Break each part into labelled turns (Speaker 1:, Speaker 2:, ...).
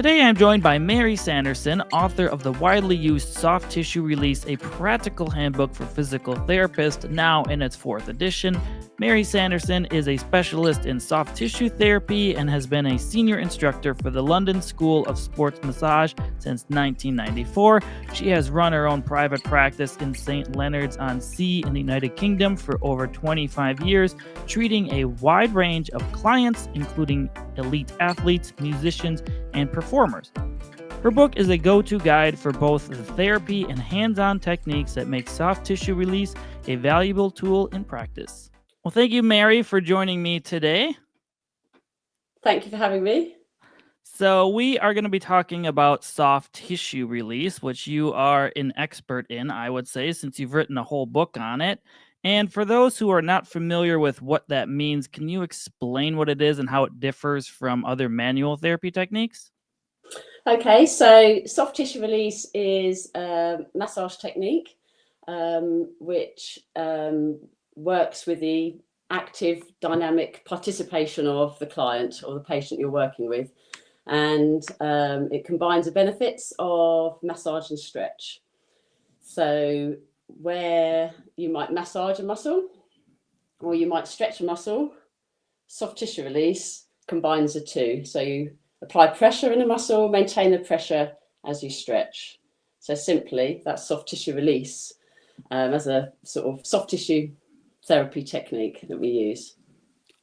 Speaker 1: Today I'm joined by Mary Sanderson, author of the widely used Soft Tissue Release, a practical handbook for physical therapists, now in its fourth edition. Mary Sanderson is a specialist in soft tissue therapy and has been a senior instructor for the London School of Sports Massage since 1994. She has run her own private practice in St. Leonard's-on-Sea in the United Kingdom for over 25 years, treating a wide range of clients, including elite athletes, musicians, and performers. Her book is a go-to guide for both the therapy and hands-on techniques that make soft tissue release a valuable tool in practice. Well, thank you, Mary, for joining me today.
Speaker 2: Thank you for having me.
Speaker 1: So we are going to be talking about soft tissue release, which you are an expert in, I would say, since you've written a whole book on it. And for those who are not familiar with what that means, can you explain what it is and how it differs from other manual therapy techniques?
Speaker 2: Okay, so soft tissue release is a massage technique which works with the active dynamic participation of the client or the patient you're working with. And it combines the benefits of massage and stretch. So where you might massage a muscle or you might stretch a muscle, soft tissue release combines the two. So you apply pressure in the muscle, maintain the pressure as you stretch. So simply, that's soft tissue release as a sort of soft tissue therapy technique that we use.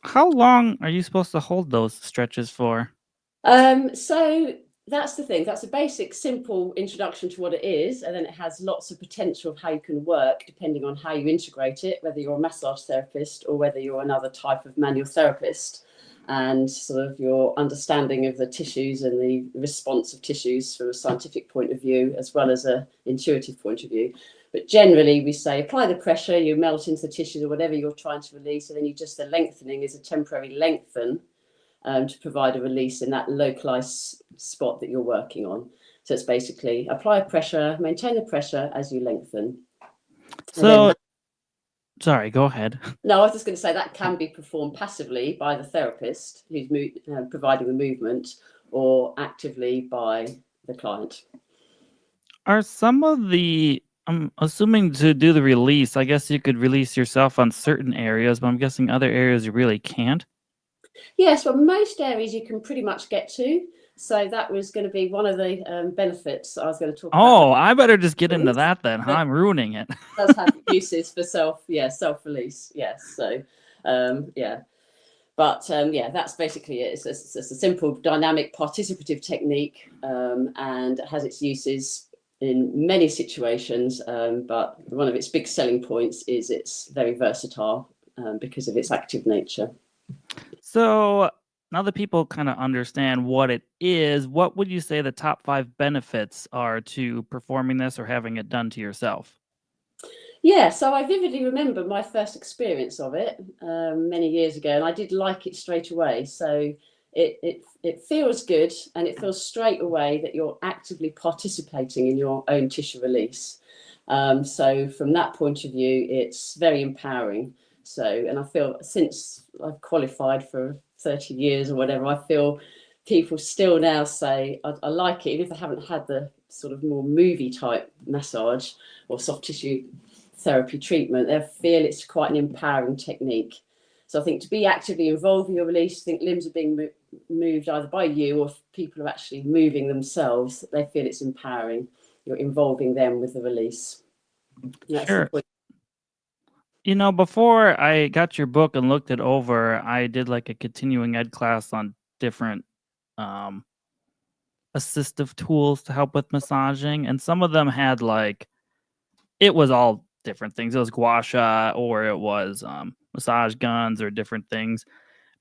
Speaker 1: How long are you supposed to hold those stretches for?
Speaker 2: So that's the thing. That's a basic, simple introduction to what it is, and then it has lots of potential of how you can work depending on how you integrate it, whether you're a massage therapist or whether you're another type of manual therapist, and sort of your understanding of the tissues and the response of tissues from a scientific point of view, as well as an intuitive point of view. But generally, we say apply the pressure, you melt into the tissues or whatever you're trying to release, and then the lengthening is a temporary lengthen to provide a release in that localized spot that you're working on. So it's basically apply pressure, maintain the pressure as you lengthen.
Speaker 1: So, sorry, go ahead.
Speaker 2: No, I was just going to say that can be performed passively by the therapist who's providing the movement, or actively by the client.
Speaker 1: Are some of the, I'm assuming to do the release, I guess you could release yourself on certain areas, but I'm guessing other areas you really can't?
Speaker 2: Yes, well, most areas you can pretty much get to. So that was going to be one of the benefits I was going to talk about.
Speaker 1: Oh, I better just get into that then. Huh? I'm ruining it.
Speaker 2: It does have uses for self-release. Yes. So, yeah. But that's basically it. It's a simple dynamic participative technique, and it has its uses in many situations. But one of its big selling points is it's very versatile because of its active nature.
Speaker 1: So now that people kind of understand what it is, what would you say the top 5 benefits are to performing this or having it done to yourself?
Speaker 2: Yeah, so I vividly remember my first experience of it many years ago, and I did like it straight away. So it feels good, and it feels straight away that you're actively participating in your own tissue release. So from that point of view, it's very empowering. So, and I feel since I've qualified for 30 years or whatever, I feel people still now say, I like it, even if they haven't had the sort of more movie type massage or soft tissue therapy treatment, they feel it's quite an empowering technique. So I think to be actively involved in your release, I think limbs are being moved either by you or if people are actually moving themselves, they feel it's empowering. You're involving them with the release.
Speaker 1: Sure. You know, before I got your book and looked it over, I did like a continuing ed class on different assistive tools to help with massaging. And some of them had it was all different things. It was gua sha or it was massage guns or different things.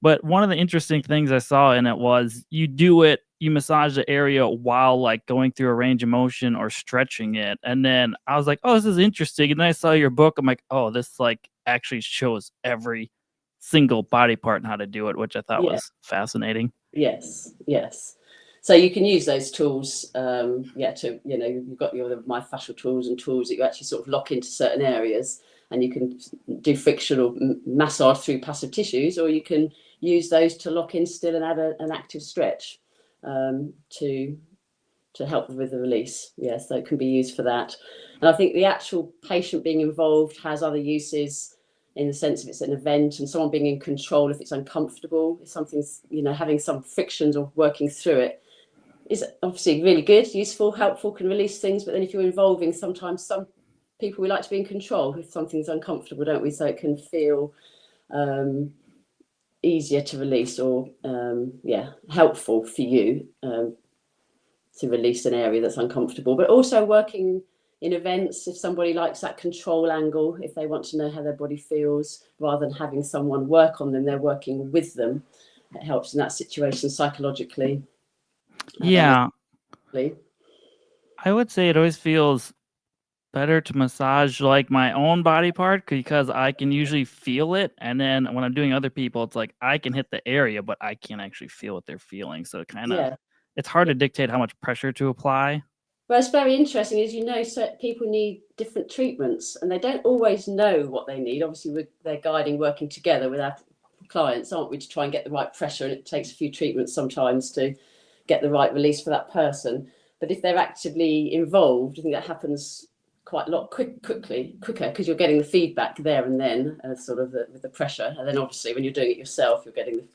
Speaker 1: But one of the interesting things I saw in it was you massage the area while going through a range of motion or stretching it. And then I was like, oh, this is interesting. And then I saw your book. I'm like, oh, this actually shows every single body part and how to do it, which I thought was fascinating.
Speaker 2: Yes. So you can use those tools, to, you've got your myofascial tools and tools that you actually sort of lock into certain areas, and you can do frictional massage through passive tissues, or you can use those to lock in still and add an active stretch. to help with the release. Yeah, so it can be used for that. And I think the actual patient being involved has other uses in the sense of it's an event and someone being in control if it's uncomfortable, if something's, having some frictions or working through it is obviously really good, useful, helpful, can release things. But then if you're involving, sometimes some people, we like to be in control if something's uncomfortable, don't we? So it can feel easier to release or helpful for you to release an area that's uncomfortable. But also working in events, if somebody likes that control angle, if they want to know how their body feels, rather than having someone work on them, they're working with them. It helps in that situation psychologically.
Speaker 1: Yeah, I would say it always feels better to massage like my own body part because I can usually feel it, and then when I'm doing other people, it's like I can hit the area, but I can't actually feel what they're feeling. So it's hard to dictate how much pressure to apply.
Speaker 2: Well, it's very interesting, as you know, so people need different treatments and they don't always know what they need. Obviously, they're guiding, working together with our clients, aren't we, to try and get the right pressure, and it takes a few treatments sometimes to get the right release for that person. But if they're actively involved, I think that happens quite a lot quicker because you're getting the feedback there and then, sort of with the pressure. And then obviously when you're doing it yourself, you're getting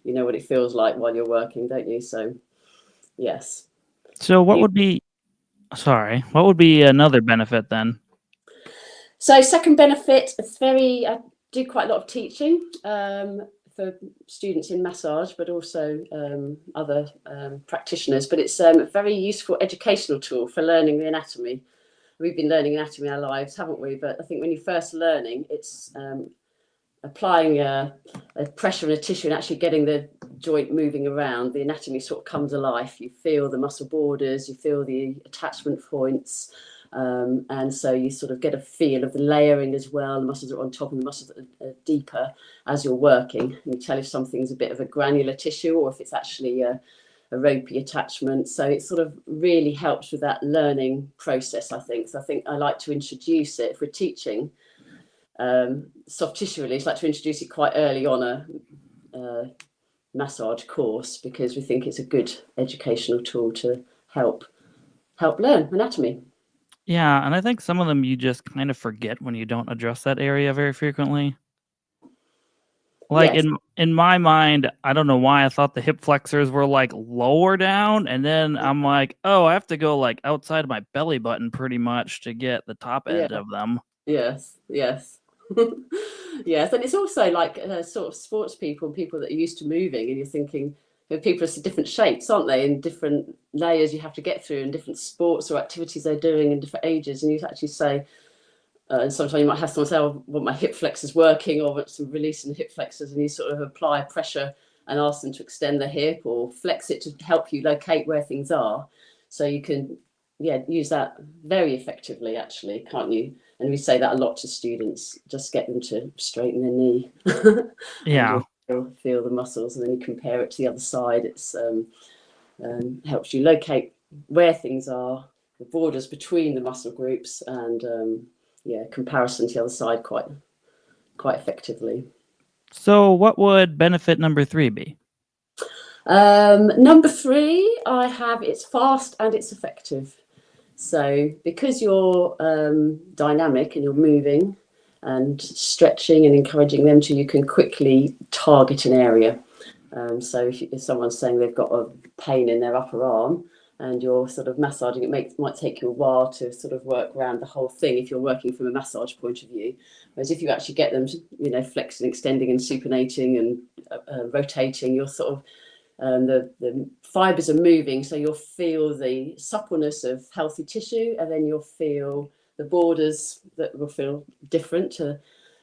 Speaker 2: what it feels like while you're working, don't you? So yes.
Speaker 1: So what would be another benefit then?
Speaker 2: So second benefit, I do quite a lot of teaching for students in massage, but also other practitioners. But it's a very useful educational tool for learning the anatomy. We've been learning anatomy in our lives, haven't we? But I think when you're first learning, it's applying a pressure in a tissue and actually getting the joint moving around. The anatomy sort of comes alive. You feel the muscle borders, you feel the attachment points. And so you sort of get a feel of the layering as well. The muscles are on top and the muscles are deeper as you're working. And you tell if something's a bit of a granular tissue or if it's actually a ropey attachment. So it sort of really helps with that learning process, I think. So I think I like to introduce it if we're teaching soft tissue release, like to introduce it quite early on a massage course, because we think it's a good educational tool to help learn anatomy.
Speaker 1: Yeah, and I think some of them you just kind of forget when you don't address that area very frequently. Like
Speaker 2: Yes.
Speaker 1: in my mind, I don't know why I thought the hip flexors were like lower down, and then I'm like, oh, I have to go like outside of my belly button pretty much to get the top
Speaker 2: Yeah.
Speaker 1: edge of them.
Speaker 2: Yes. Yes. Yes, and it's also like sort of sports people that are used to moving, and you're thinking people are different shapes, aren't they, and different layers you have to get through, and different sports or activities they're doing in different ages, and you actually say. And sometimes you might have someone say, "Oh, I want my hip flexors working," or want some release in the hip flexors, and you sort of apply pressure and ask them to extend the hip or flex it to help you locate where things are. So you can, use that very effectively, actually, can't you? And we say that a lot to students. Just get them to straighten their knee,
Speaker 1: Yeah.
Speaker 2: and you'll feel the muscles, and then you compare it to the other side. It's helps you locate where things are, the borders between the muscle groups, and comparison to the other side quite effectively.
Speaker 1: So what would benefit number 3 be?
Speaker 2: Number 3, I have it's fast and it's effective. So because you're dynamic and you're moving and stretching and encouraging them to, you can quickly target an area. So if someone's saying they've got a pain in their upper arm and you're sort of massaging, it might take you a while to sort of work around the whole thing if you're working from a massage point of view. Whereas if you actually get them, flexing, extending and supinating and rotating, you're sort of the fibers are moving, so you'll feel the suppleness of healthy tissue, and then you'll feel the borders that will feel different to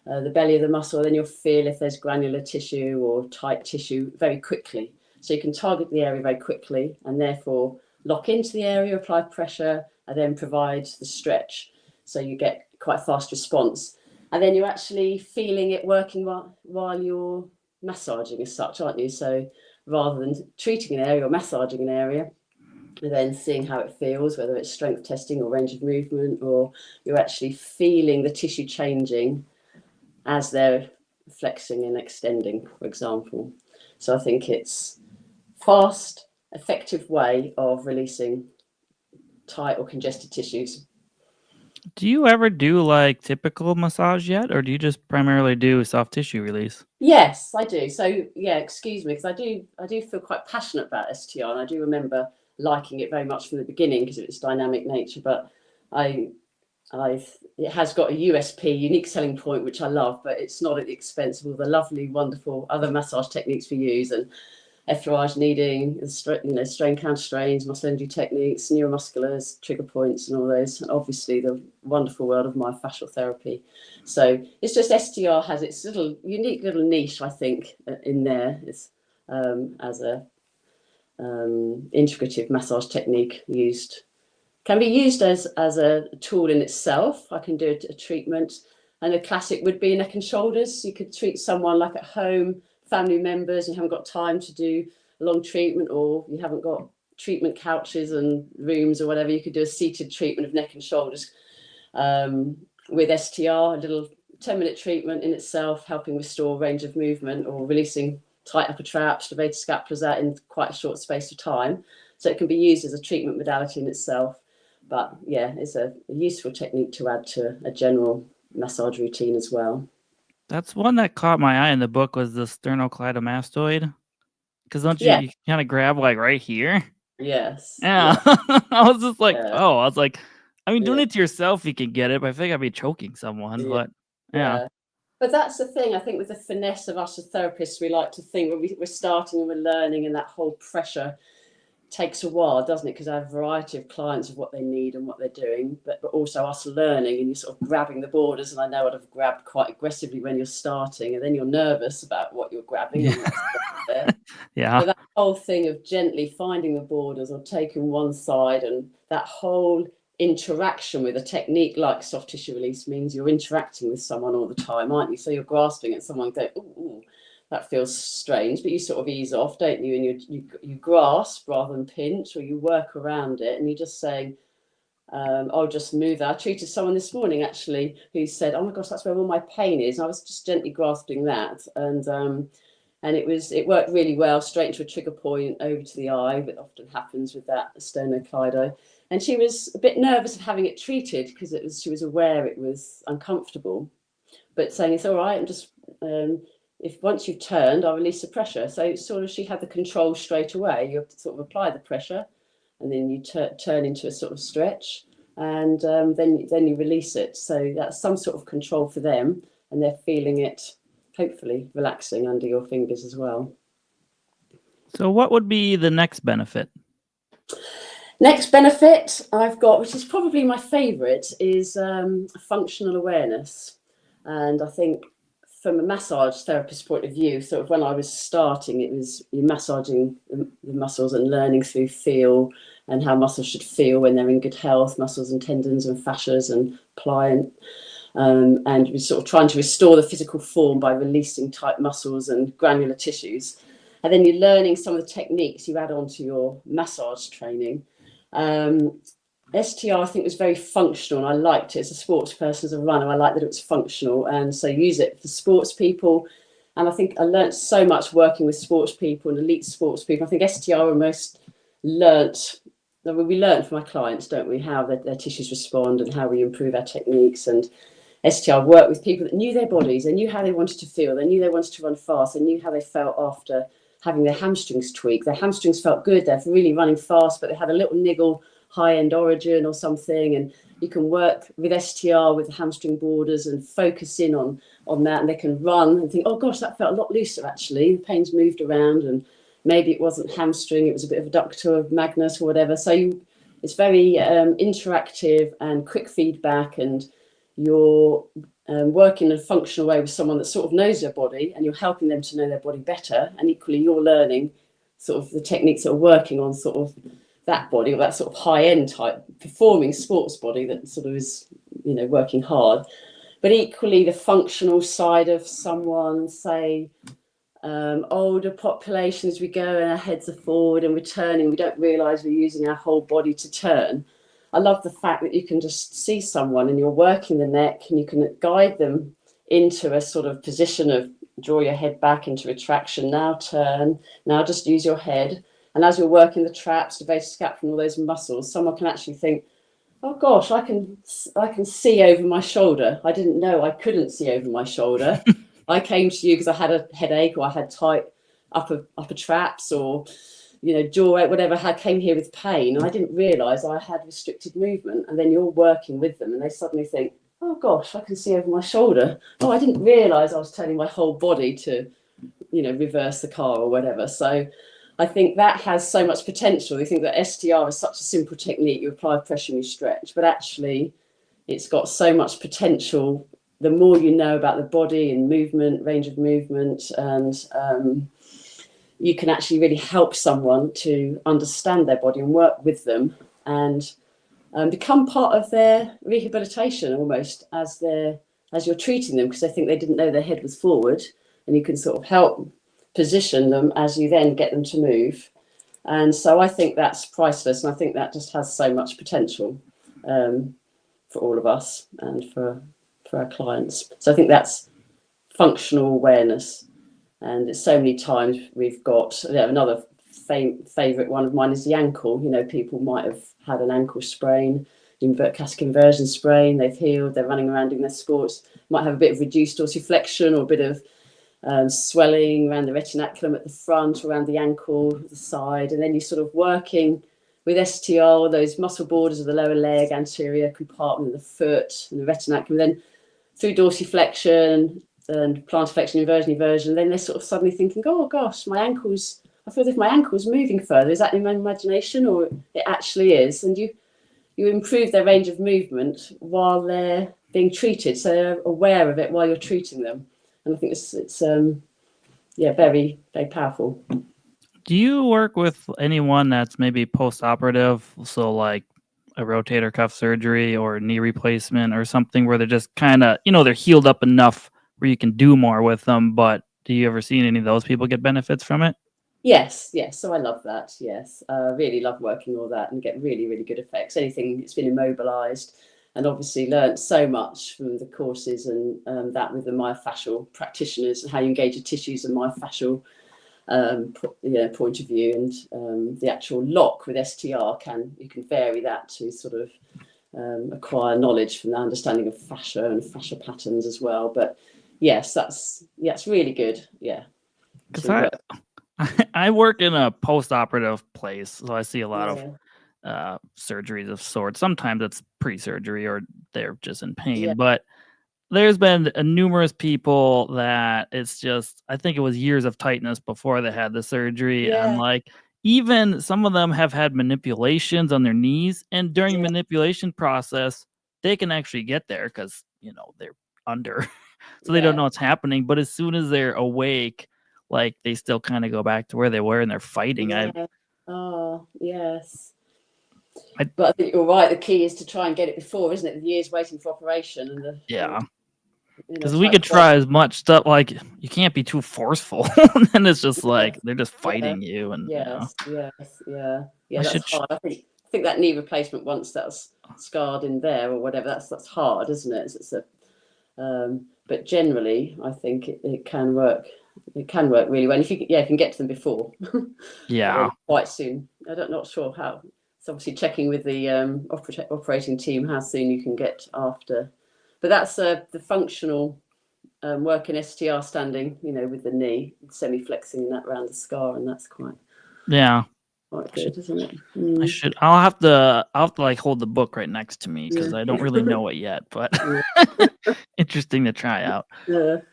Speaker 2: the belly of the muscle. Then you'll feel if there's granular tissue or tight tissue very quickly. So you can target the area very quickly and therefore lock into the area, apply pressure, and then provide the stretch. So you get quite a fast response. And then you're actually feeling it working while you're massaging as such, aren't you? So rather than treating an area or massaging an area, and then seeing how it feels, whether it's strength testing or range of movement, or you're actually feeling the tissue changing as they're flexing and extending, for example. So I think it's fast, effective way of releasing tight or congested tissues.
Speaker 1: Do you ever do like typical massage yet, or do you just primarily do soft tissue release?
Speaker 2: Yes, I do. So yeah, excuse me, because I do feel quite passionate about STR, and I do remember liking it very much from the beginning because of its dynamic nature. But I it has got a USP, unique selling point, which I love, but it's not at the expense of all the lovely, wonderful other massage techniques we use, and effleurage kneading, strain counter strains, muscle energy techniques, neuromusculars, trigger points, and all those. And obviously, the wonderful world of myofascial therapy. So it's just STR has its little unique little niche, I think, in there. It's as a integrative massage technique can be used as a tool in itself. I can do a treatment, and a classic would be neck and shoulders. You could treat someone like at home, family members, and you haven't got time to do a long treatment, or you haven't got treatment couches and rooms or whatever. You could do a seated treatment of neck and shoulders with STR, a little 10-minute treatment in itself, helping restore range of movement or releasing tight upper traps, levator scapulas out in quite a short space of time. So it can be used as a treatment modality in itself. But yeah, it's a useful technique to add to a general massage routine as well.
Speaker 1: That's one that caught my eye in the book was the sternocleidomastoid. Because don't you
Speaker 2: Yeah,
Speaker 1: you kind of grab like right here?
Speaker 2: yes,
Speaker 1: Yeah.
Speaker 2: yeah,
Speaker 1: I was just like,
Speaker 2: yeah,
Speaker 1: oh, I was like, I mean, doing
Speaker 2: yeah,
Speaker 1: it to yourself, you can get it, but I think I'd be choking someone.
Speaker 2: yeah,
Speaker 1: But yeah,
Speaker 2: yeah. But that's the thing, I think, with the finesse of us as therapists, we like to think when we're starting and we're learning, and that whole pressure takes a while, doesn't it? Because I have a variety of clients of what they need and what they're doing, but also us learning, and you're sort of grabbing the borders. And I know I'd have grabbed quite aggressively when you're starting, and then you're nervous about what you're grabbing
Speaker 1: yeah,
Speaker 2: and what's there.
Speaker 1: yeah.
Speaker 2: So that whole thing of gently finding the borders or taking one side, and that whole interaction with a technique like soft tissue release means you're interacting with someone all the time, aren't you? So you're grasping at someone, going, ooh, that feels strange, but you sort of ease off, don't you? And you grasp rather than pinch, or you work around it, and you're just saying, I'll just move that. I treated someone this morning actually who said, "Oh my gosh, that's where all my pain is." And I was just gently grasping that, and it worked really well, straight into a trigger point over to the eye, that often happens with that sternocleido. And she was a bit nervous of having it treated because she was aware it was uncomfortable, but saying it's all right. I'm just if once you've turned, I'll release the pressure. So sort of she had the control straight away. You have to sort of apply the pressure, and then you turn into a sort of stretch, and then you release it. So that's some sort of control for them, and they're feeling it, hopefully relaxing under your fingers as well.
Speaker 1: So what would be the next benefit?
Speaker 2: Next benefit I've got, which is probably my favourite, is functional awareness. And I think from a massage therapist point of view, sort of when I was starting, it was you massaging the muscles and learning through feel and how muscles should feel when they're in good health, muscles and tendons and fascias and pliant. And we're sort of trying to restore the physical form by releasing tight muscles and granular tissues. And then you're learning some of the techniques you add on to your massage training. STR, I think, was very functional, and I liked it. As a sports person, as a runner, I liked that it was functional, and so use it for sports people. And I think I learned so much working with sports people and elite sports people. I think STR almost learnt, we learn from our clients, don't we, how their tissues respond and how we improve our techniques. And STR worked with people that knew their bodies, they knew how they wanted to feel, they knew they wanted to run fast, they knew how they felt after having their hamstrings tweaked. Their hamstrings felt good, they're really running fast, but they had a little niggle, high-end origin or something, and you can work with STR with the hamstring borders and focus in on that, and they can run and think, oh gosh, that felt a lot looser actually, the pain's moved around, and maybe it wasn't hamstring, it was a bit of adductor magnus or whatever. So it's very interactive and quick feedback, and you're working in a functional way with someone that sort of knows their body, and you're helping them to know their body better, and equally you're learning sort of the techniques that are working on sort of that body, or that sort of high-end type performing sports body that sort of is, working hard. But equally the functional side of someone, say older population, as we go and our heads are forward and we're turning, we don't realize we're using our whole body to turn. I love the fact that you can just see someone and you're working the neck, and you can guide them into a sort of position of draw your head back into retraction, now turn, now just use your head. And as you're working the traps, the vasoscapula, and all those muscles, someone can actually think, oh gosh, I can see over my shoulder. I didn't know I couldn't see over my shoulder. I came to you because I had a headache, or I had tight upper traps, or jaw, whatever. I came here with pain, and I didn't realise I had restricted movement. And then you're working with them, and they suddenly think, oh gosh, I can see over my shoulder. Oh, I didn't realise I was turning my whole body to, reverse the car or whatever. So I think that has so much potential. You think that STR is such a simple technique. You apply pressure and you stretch, but actually it's got so much potential. The more you know about the body and movement, range of movement, and you can actually really help someone to understand their body and work with them, and become part of their rehabilitation almost as you're treating them, because they think they didn't know their head was forward, and you can sort of help position them as you then get them to move. And so I think that's priceless, and I think that just has so much potential for all of us and for our clients. So I think that's functional awareness. And it's so many times we've got another favourite one of mine is the ankle. People might have had an ankle sprain, casket inversion sprain, they've healed, they're running around doing their sports, might have a bit of reduced dorsiflexion or a bit of swelling around the retinaculum at the front, around the ankle, the side, and then you're sort of working with STR, those muscle borders of the lower leg, anterior compartment of the foot, and the retinaculum, then through dorsiflexion and plantar flexion, eversion, then they're sort of suddenly thinking, oh gosh, I feel as if my ankle's moving further. Is that in my imagination, or it actually is? And you improve their range of movement while they're being treated, so they're aware of it while you're treating them. And I think it's very, very powerful.
Speaker 1: Do you work with anyone that's maybe post-operative, so like a rotator cuff surgery or knee replacement or something, where they're just kind of, they're healed up enough where you can do more with them, but do you ever see any of those people get benefits from it?
Speaker 2: Yes. So I love that. Yes, really love working all that and get really, really good effects. Anything that's been immobilized, and obviously learned so much from the courses and that with the myofascial practitioners and how you engage the tissues and myofascial point of view, and the actual lock with STR you can vary that to sort of acquire knowledge from the understanding of fascia and fascia patterns as well. But yes, that's really good. Yeah,
Speaker 1: because I work in a post-operative place, so I see a lot of surgeries of sorts. Sometimes it's pre-surgery or they're just in pain, but there's been numerous people that it's just, I think it was years of tightness before they had the surgery. And like, even some of them have had manipulations on their knees, and during the manipulation process, they can actually get there because, they're under, so they don't know what's happening. But as soon as they're awake, like they still kind of go back to where they were and they're fighting.
Speaker 2: Oh, yes. But I think you're right. The key is to try and get it before, isn't it? The years waiting for operation and
Speaker 1: because we could try as much stuff. Like, you can't be too forceful, and it's just like they're just fighting you. And
Speaker 2: that's hard. I think that knee replacement, once that's scarred in there or whatever, that's hard, isn't it? It's but generally, I think it can work. It can work really well. If you can get to them before, quite soon. Not sure how. It's obviously checking with the operating team how soon you can get after. But that's the functional work in STR standing, with the knee semi-flexing that around the scar, and that's quite good, isn't it?
Speaker 1: I'll have to like hold the book right next to me because I don't really know it yet, but interesting to try out.
Speaker 2: But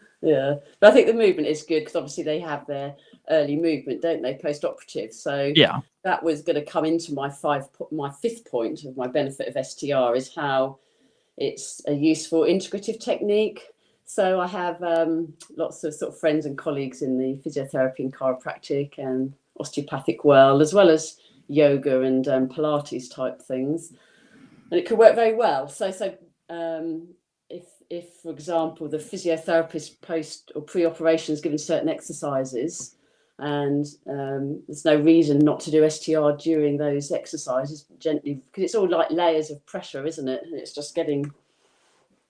Speaker 2: I think the movement is good because obviously they have their early movement, don't they, post-operative? So that was going to come into my fifth point of my benefit of STR, is how it's a useful integrative technique. So I have lots of sort of friends and colleagues in the physiotherapy and chiropractic and osteopathic world, as well as yoga and Pilates type things, and it can work very well. So if for example the physiotherapist post or pre-operation is given certain exercises, and there's no reason not to do STR during those exercises gently, because it's all like layers of pressure, isn't it? And it's just getting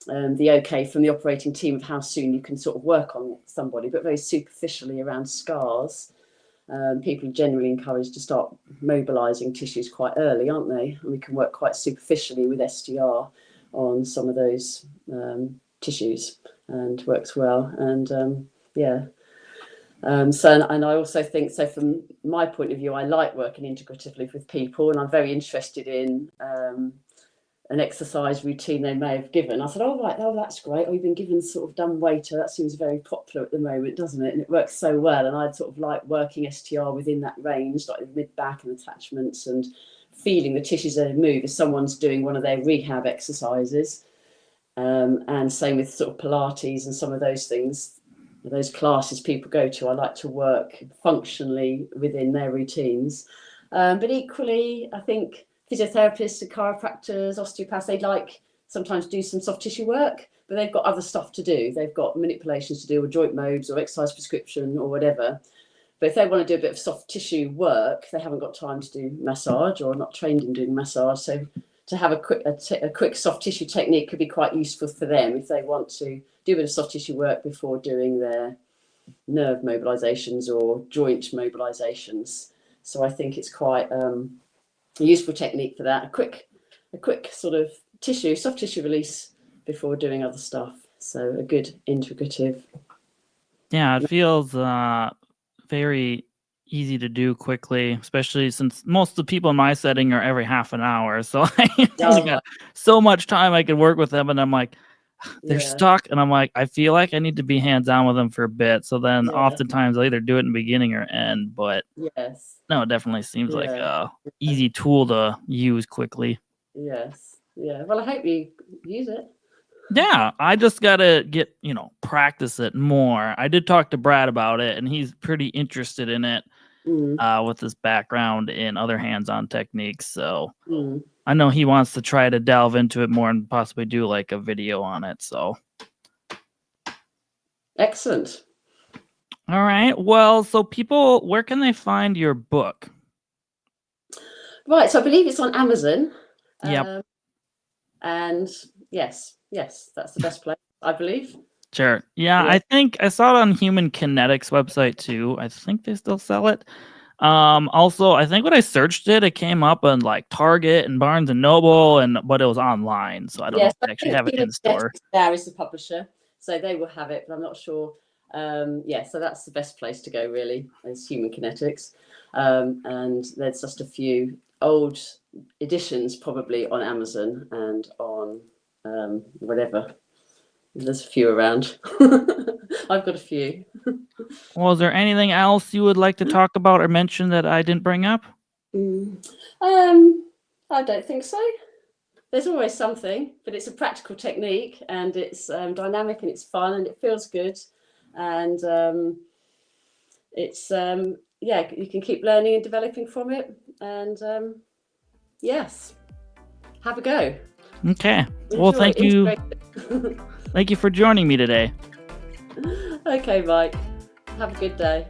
Speaker 2: the okay from the operating team of how soon you can sort of work on somebody, but very superficially around scars. people are generally encouraged to start mobilising tissues quite early, aren't they? And we can work quite superficially with STR on some of those tissues, and works well. And and I also think, so from my point of view, I like working integratively with people, and I'm very interested in an exercise routine they may have given. I said, oh, right, oh, that's great. Oh, you've been given sort of dumb waiter. That seems very popular at the moment, doesn't it? And it works so well. And I'd sort of like working STR within that range, like the mid-back and attachments, and feeling the tissues as they move as someone's doing one of their rehab exercises. And same with sort of Pilates and some of those things, those classes people go to. I like to work functionally within their routines. But equally, I think physiotherapists and chiropractors, osteopaths, they like sometimes do some soft tissue work, but they've got other stuff to do. They've got manipulations to do, or joint modes, or exercise prescription, or whatever. But if they want to do a bit of soft tissue work, they haven't got time to do massage, or not trained in doing massage. So to have a quick soft tissue technique could be quite useful for them if they want to do a bit of soft tissue work before doing their nerve mobilizations or joint mobilizations. So I think it's quite a useful technique for that. A quick sort of soft tissue release before doing other stuff. So a good integrative.
Speaker 1: Yeah, it feels very easy to do quickly, especially since most of the people in my setting are every half an hour. So I only got so much time I could work with them, and I'm like, they're stuck, and I'm like, I feel like I need to be hands-on with them for a bit. So then oftentimes I'll either do it in the beginning or end. But no, it definitely seems like a easy tool to use quickly.
Speaker 2: Yes. Yeah. Well, I hope you use it.
Speaker 1: Yeah, I just gotta get, practice it more. I did talk to Brad about it, and he's pretty interested in it with his background in other hands-on techniques. So I know he wants to try to delve into it more and possibly do like a video on it. So
Speaker 2: excellent.
Speaker 1: All right. Well, so people, where can they find your book?
Speaker 2: Right. So I believe it's on Amazon.
Speaker 1: Yep.
Speaker 2: And yes, that's the best place, I believe.
Speaker 1: Sure. Yeah, I think I saw it on Human Kinetics website too. I think they still sell it. Also, I think when I searched it, it came up on like Target and Barnes and Noble, but it was online, so I don't know if they actually have it in store.
Speaker 2: There is the publisher, so they will have it, but I'm not sure. So that's the best place to go, really, is Human Kinetics. And there's just a few old editions probably on Amazon and on whatever. There's a few around. I've got a few.
Speaker 1: Well, is there anything else you would like to talk about or mention that I didn't bring up?
Speaker 2: I don't think so. There's always something, but it's a practical technique, and it's dynamic, and it's fun, and it feels good, and it's you can keep learning and developing from it, and yes, have a go.
Speaker 1: Okay. Well, thank you. Thank you for joining me today.
Speaker 2: Okay, Mike. Have a good day.